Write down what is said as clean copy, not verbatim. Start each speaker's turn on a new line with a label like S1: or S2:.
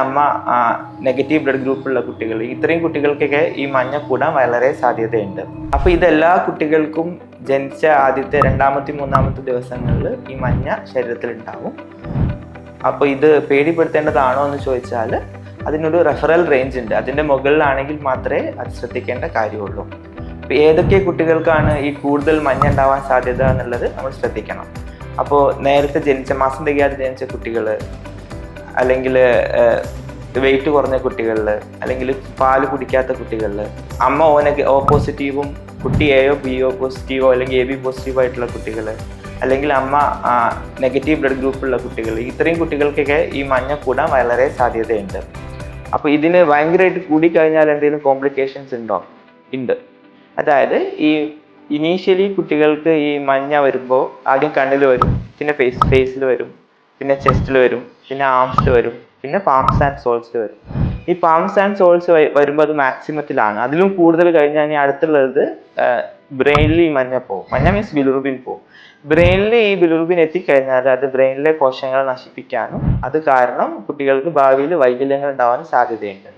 S1: അമ്മ negative blood ഗ്രൂപ്പുള്ള കുട്ടികൾ, ഇത്രയും കുട്ടികൾക്കൊക്കെ ഈ മഞ്ഞ കൂടാൻ വളരെ സാധ്യതയുണ്ട്. അപ്പോൾ ഇതെല്ലാ കുട്ടികൾക്കും ജനിച്ച ആദ്യത്തെ രണ്ടാമത്തെ മൂന്നാമത്തെ ദിവസങ്ങളിൽ ഈ മഞ്ഞ ശരീരത്തിൽ ഉണ്ടാവും. അപ്പോൾ ഇത് പേടിപ്പെടുത്തേണ്ടതാണോ എന്ന് ചോദിച്ചാൽ അതിനൊരു റെഫറൽ റേഞ്ച് ഉണ്ട്. അതിൻ്റെ മുകളിലാണെങ്കിൽ മാത്രമേ അത് ശ്രദ്ധിക്കേണ്ട കാര്യമുള്ളൂ. അപ്പോൾ ഏതൊക്കെ കുട്ടികൾക്കാണ് ഈ കൂടുതൽ മഞ്ഞ ഉണ്ടാവാൻ സാധ്യത എന്നുള്ളത് നമ്മൾ ശ്രദ്ധിക്കണം. അപ്പോൾ നേരത്തെ ജനിച്ച മാസം തികയാതെ ജനിച്ച കുട്ടികൾ, അല്ലെങ്കിൽ വെയിറ്റ് കുറഞ്ഞ കുട്ടികളിൽ, അല്ലെങ്കിൽ പാല് കുടിക്കാത്ത കുട്ടികളിൽ, അമ്മ ഓ പോസിറ്റീവും കുട്ടി എയോ ബിയോ പോസിറ്റീവോ അല്ലെങ്കിൽ എ ബി പോസിറ്റീവോ ആയിട്ടുള്ള കുട്ടികൾ, അല്ലെങ്കിൽ അമ്മ നെഗറ്റീവ് ബ്ലഡ് ഗ്രൂപ്പുള്ള കുട്ടികൾ, ഇത്രയും കുട്ടികൾക്കൊക്കെ ഈ മഞ്ഞ കൂടാൻ വളരെ സാധ്യതയുണ്ട്. അപ്പോൾ ഇതിന് ഭയങ്കരമായിട്ട് കൂടിക്കഴിഞ്ഞാൽ എന്തെങ്കിലും കോംപ്ലിക്കേഷൻസ് ഉണ്ട്. അതായത് ഈ ഇനീഷ്യലി കുട്ടികൾക്ക് ഈ മഞ്ഞ വരുമ്പോൾ ആദ്യം കണ്ണിൽ വരും, പിന്നെ ഫേസിൽ വരും, പിന്നെ ചെസ്റ്റിൽ വരും, പിന്നെ ആംസിൽ വരും, പിന്നെ പാംസ് ആൻഡ് സോൾസിൽ വരും. ഈ പാംസ് ആൻഡ് സോൾസ് വരുമ്പോൾ അത് മാക്സിമത്തിലാണ്. അതിലും കൂടുതൽ കഴിഞ്ഞാൽ ഇനി അടുത്തുള്ളത് ബ്രെയിനിൽ ഈ മഞ്ഞ പോകും. മഞ്ഞ മീൻസ് ബിലിറുബിൻ പോകും. ബ്രെയിനിൽ ഈ ബിലിറുബിൻ എത്തിക്കഴിഞ്ഞാൽ അത് ബ്രെയിനിലെ കോശങ്ങളെ നശിപ്പിക്കാനും അത് കാരണം കുട്ടികൾക്ക് ഭാവിയിൽ വൈകല്യങ്ങൾ ഉണ്ടാവാനും സാധ്യതയുണ്ട്.